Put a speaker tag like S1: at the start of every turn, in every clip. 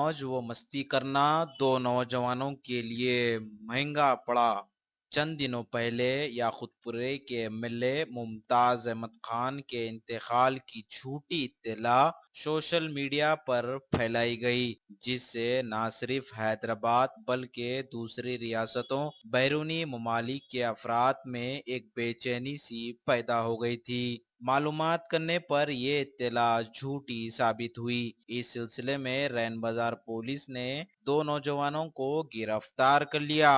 S1: मौज व मस्ती करना दो नौजवानों के लिए महंगा पड़ा। चंद दिनों पहले याकुतपुरे के एमएलए मुमताज अहमद खान के इंतकाल की झूठी इत्तला सोशल मीडिया पर फैलाई गई, जिससे न सिर्फ हैदराबाद बल्कि दूसरी रियासतों बैरूनी ममालिक के अफराद में एक बेचैनी सी पैदा हो गई थी। मालूमात करने पर यह इत्तला झूठी साबित हुई। इस सिलसिले में रैन बाजार पुलिस ने दो नौजवानों को गिरफ्तार कर लिया।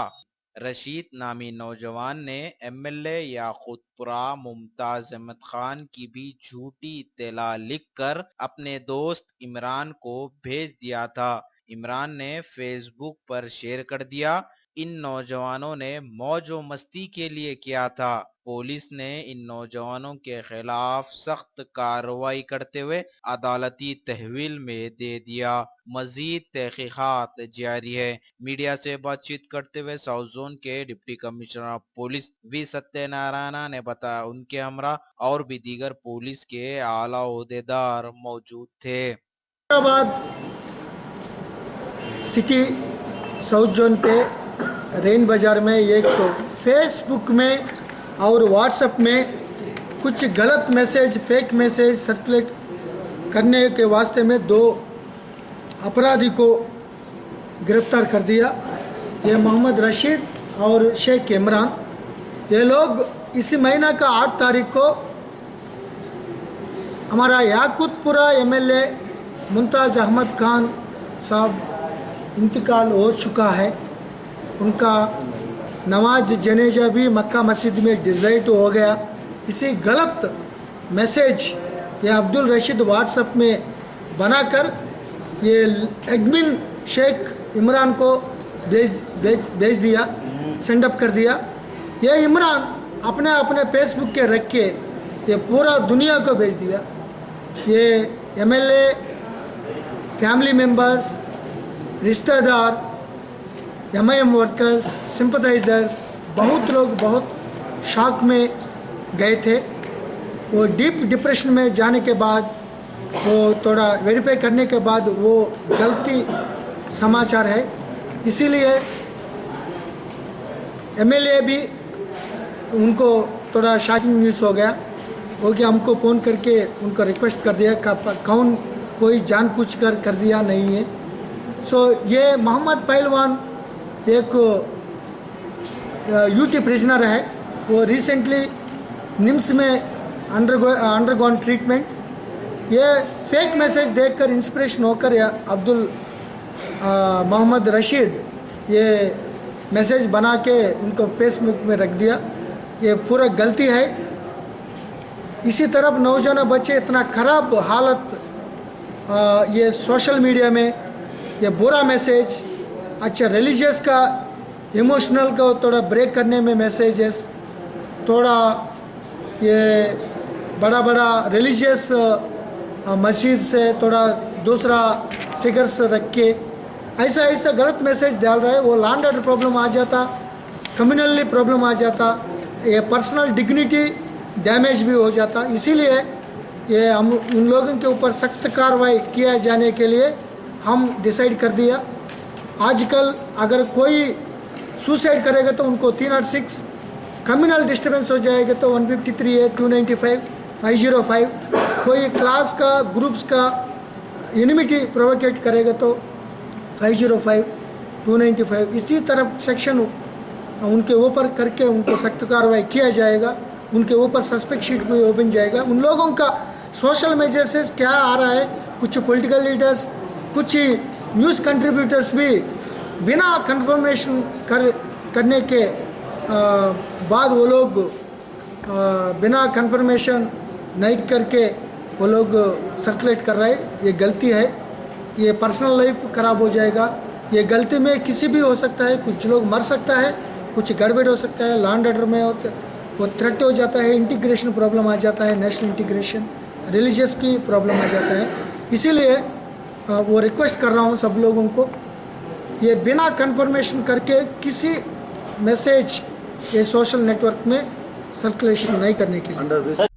S1: रशीद नामी नौजवान ने एमएलए याकुतपुरा मुमताज अहमद खान की भी झूठी इत्तला लिखकर अपने दोस्त इमरान को भेज दिया था। इमरान ने फेसबुक पर शेयर कर दिया। इन नौजवानों ने मौज व मस्ती के लिए किया था। पुलिस ने इन नौजवानों के खिलाफ सख्त कार्रवाई करते हुए अदालती तहवील में दे दिया। मजीद तहकीकात जारी है। मीडिया से बातचीत करते हुए साउथ जोन के deputy commissioner of police V Satyanarayana ने बताया उनके हमरा और भी दीगर पुलिस के आला ओहदेदार मौजूद थे।
S2: हैदराबाद सिटी साउथ जोन पे रैन बाजार में एक फेसबुक में और व्हाट्सएप में कुछ गलत मैसेज, फेक मैसेज सर्कुलेट करने के वास्ते में दो अपराधी को गिरफ्तार कर दिया। ये मोहम्मद रशीद और शेख इमरान, ये लोग इसी महीना का 8 तारीख को हमारा याकुतपुरा एमएलए मुमताज अहमद खान साहब इंतकाल हो चुका है। उनका नमाज जनेजा भी मक्का मस्जिद में डिज़ाइट हो गया। इसी गलत मैसेज ये अब्दुल रशीद व्हाट्सएप में बनाकर ये एडमिन शेख इमरान को भेज दिया, सेंड अप कर दिया। ये इमरान अपने अपने फेसबुक के रख के ये पूरा दुनिया को भेज दिया। ये एमएलए, फैमिली मेंबर्स, रिश्तेदार, एमआईएम वर्कर्स, सिंपथाइजर्स, बहुत लोग बहुत शॉक में गए थे। वो डीप डिप्रेशन में जाने के बाद वो थोड़ा वेरीफाई करने के बाद वो गलती समाचार है। इसीलिए एमएलए भी उनको थोड़ा शॉकिंग न्यूज़ हो गया। वो कि हमको फ़ोन करके उनको रिक्वेस्ट कर दिया कौन कोई जानबूझ कर दिया नहीं है। ये मोहम्मद पहलवान एक यूटी प्रिजनर है। वो रिसेंटली निम्स में अंडरगॉन ट्रीटमेंट। ये फेक मैसेज देखकर इंस्पिरेशन होकर अब्दुल मोहम्मद रशीद ये मैसेज बना के उनको फेसबुक में रख दिया। ये पूरा गलती है। इसी तरफ नौजवान बच्चे इतना ख़राब हालत, ये सोशल मीडिया में ये बुरा मैसेज, अच्छा रिलीजियस का इमोशनल को थोड़ा ब्रेक करने में मैसेजेस, थोड़ा ये बड़ा बड़ा रिलीजियस मस्जिद से थोड़ा दूसरा फिगर्स रख के ऐसा गलत मैसेज डाल रहा है। वो लैंड ऑर्डर प्रॉब्लम आ जाता, कम्युनली प्रॉब्लम आ जाता, ये पर्सनल डिग्निटी डैमेज भी हो जाता। इसीलिए ये हम उन लोगों के ऊपर सख्त कार्रवाई किया जाने के लिए हम डिसाइड कर दिया। आजकल अगर कोई सुसाइड करेगा तो उनको 306, कम्युनल डिस्टर्बेंस हो जाएगा तो 153 है, 295, 505, कोई क्लास का ग्रुप्स का यूनिमिटी प्रोवोकेट करेगा तो 505, 295, इसी तरह सेक्शन उनके ऊपर करके उनको सख्त कार्रवाई किया जाएगा। उनके ऊपर सस्पेक्ट शीट भी ओपन जाएगा। उन लोगों का सोशल मैसेजेस क्या आ रहा है, कुछ पॉलिटिकल लीडर्स, कुछ न्यूज़ कंट्रीब्यूटर्स भी बिना कंफर्मेशन करने के बाद वो लोग बिना कंफर्मेशन नहीं करके वो लोग सर्कुलेट कर रहे हैं। ये गलती है। ये पर्सनल लाइफ ख़राब हो जाएगा। ये गलती में किसी भी हो सकता है, कुछ लोग मर सकता है, कुछ गड़बड़ हो सकता है, लैंड ऑर्डर में वो थ्रेट हो जाता है, इंटीग्रेशन प्रॉब्लम आ जाता है, नेशनल इंटीग्रेशन, रिलीजियस की प्रॉब्लम आ जाता है। इसीलिए वो रिक्वेस्ट कर रहा हूँ सब लोगों को, ये बिना कंफर्मेशन करके किसी मैसेज ये सोशल नेटवर्क में सर्कुलेशन नहीं करने के लिए।